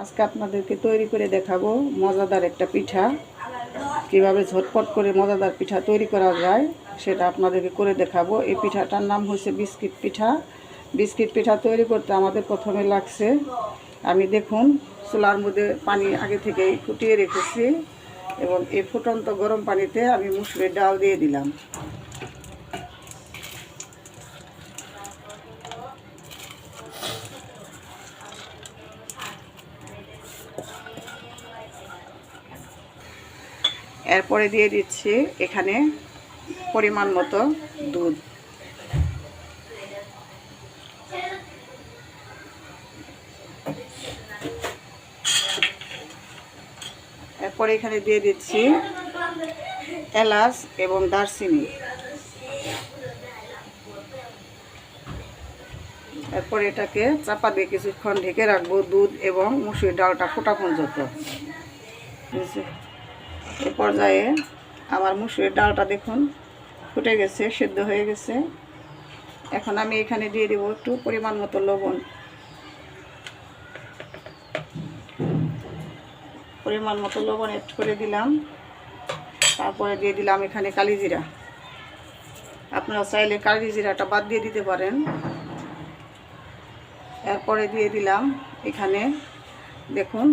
আজকে আপনাদেরকে তৈরি করে দেখাবো মজাদার একটা পিঠা। কিভাবে ঝটপট করে মজাদার পিঠা তৈরি করা যায় সেটা আপনাদেরকে করে দেখাবো। এই পিঠাটার নাম হচ্ছে বিস্কিট পিঠা। বিস্কিট পিঠা তৈরি করতে আমাদের প্রথমে লাগছে, আমি দেখুন চুলার মধ্যে পানি আগে থেকেই ফুটিয়ে রেখেছি এবং এই ফুটন্ত গরম পানিতে আমি মুসুরির ডাল দিয়ে দিলাম। এরপরে দিয়ে দিচ্ছি এখানে পরিমাণ মতো দুধ। এরপরে এখানে দিয়ে দিচ্ছি এলাচ এবং দারচিনি। এরপর এটাকে চাপা দিয়ে কিছুক্ষণ ঢেকে রাখবো দুধ এবং মুসুরির ডালটা ফোটা পর্যন্ত। এ পর্যায়ে আমার মুসুরির ডালটা দেখুন ফুটে গেছে, সেদ্ধ হয়ে গেছে। এখন আমি এখানে দিয়ে দেবো একটু পরিমাণ মতো লবণ। পরিমাণ মতো লবণ অ্যাড করে দিলাম। তারপরে দিয়ে দিলাম এখানে কালিজিরা। আপনারা চাইলে কালিজিরাটা বাদ দিয়ে দিতে পারেন। এরপরে দিয়ে দিলাম এখানে দেখুন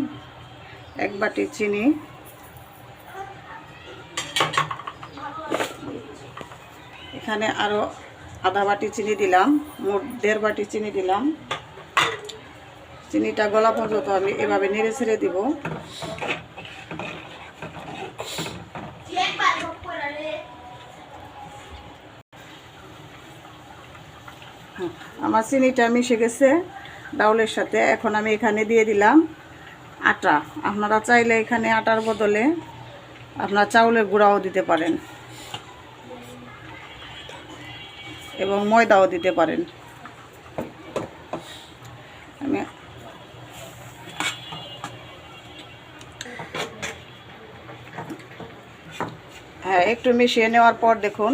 1 বাটি চিনি। এখানে আরও আধা বাটি চিনি দিলাম, মোট 1.5 বাটি চিনি দিলাম। চিনিটা গলা পর্যন্ত আমি এভাবে নেড়ে ছেড়ে দিব। আমার চিনিটা মিশে গেছে ডাউলের সাথে। এখন আমি এখানে দিয়ে দিলাম আটা। আপনারা চাইলে এখানে আটার বদলে আপনারা চাউলের গুঁড়াও দিতে পারেন এবং ময়দাও দিতে পারেন। আমি একটু মিশিয়ে নেওয়ার পর দেখুন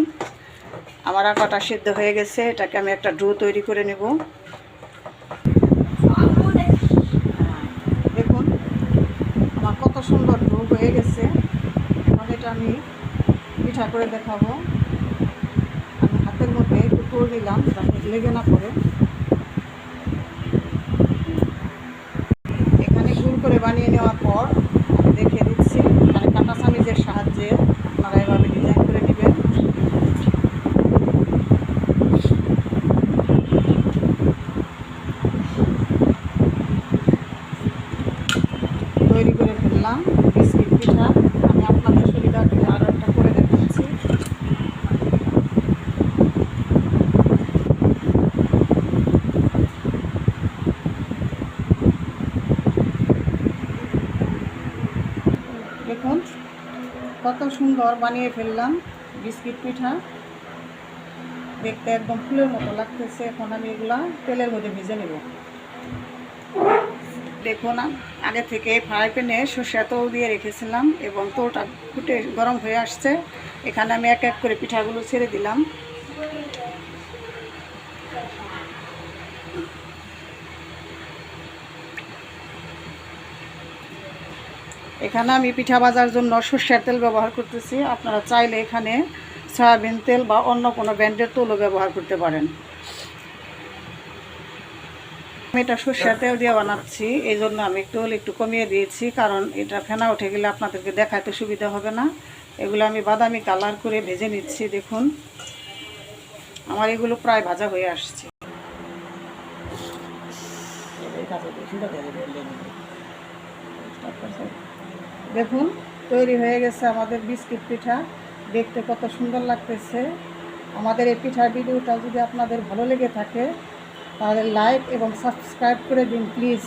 আমার আটাটা সিদ্ধ হয়ে গেছে। এটাকে আমি একটা ডো তৈরি করে নেব। দেখুন আমার কত সুন্দর ডো হয়ে গেছে। এখন এটা আমি পিঠা করে দেখাবো। আমি হাতের মধ্যে একটু করে নিলাম যাতে লেগে না পড়ে। এখানে গুঁড়ো করে বানিয়ে নেওয়ার পর আমি দেখিয়ে দিচ্ছি, মানে কাঁটা চামিচের সাহায্যে আপনারা এভাবে ডিজাইন করে নেবেন। তৈরি করে ফেললাম বিস্কিট পিঠা। আমি আপনাদের সুবিধার্থে আরও একটা করে দেখাচ্ছি। দেখুন কত সুন্দর বানিয়ে ফেললাম বিস্কিট পিঠা। দেখতে একদম ফুলের মতো লাগতেছে। এখন আমি এগুলা তেলের মধ্যে ভেজে নেব। দেখুন আগে থেকে ফ্রাই প্যানে সরষের তেল দিয়ে রেখেছিলাম এবং তেলটা ফুটে গরম হয়ে আসছে। এখানে আমি এক এক করে পিঠাগুলো ছেড়ে দিলাম। এখানে আমি পিঠা ভাজার জন্য সরষের তেল ব্যবহার করতেছি। আপনারা চাইলে এখানে সয়াবিন তেল বা অন্য কোনো ব্র্যান্ডের তেলও ব্যবহার করতে পারেন। আমি এটা সরষের তেল দিয়ে বানাচ্ছি, এই জন্য আমি তেল একটু কমিয়ে দিয়েছি, কারণ এটা ফেনা উঠে গেলে আপনাদেরকে দেখাতে সুবিধা হবে না। এগুলো আমি বাদামি কালার করে ভেজে নিচ্ছি। দেখুন আমার এগুলো প্রায় ভাজা হয়ে আসছে। দেখুন তৈরি হয়ে গেছে আমাদের বিস্কিট পিঠা। দেখতে কত সুন্দর লাগতেছে। আমাদের এই পিঠার ভিডিওটা যদি আপনাদের ভালো লেগে থাকে তাহলে লাইক এবং সাবস্ক্রাইব করে দিন প্লিজ।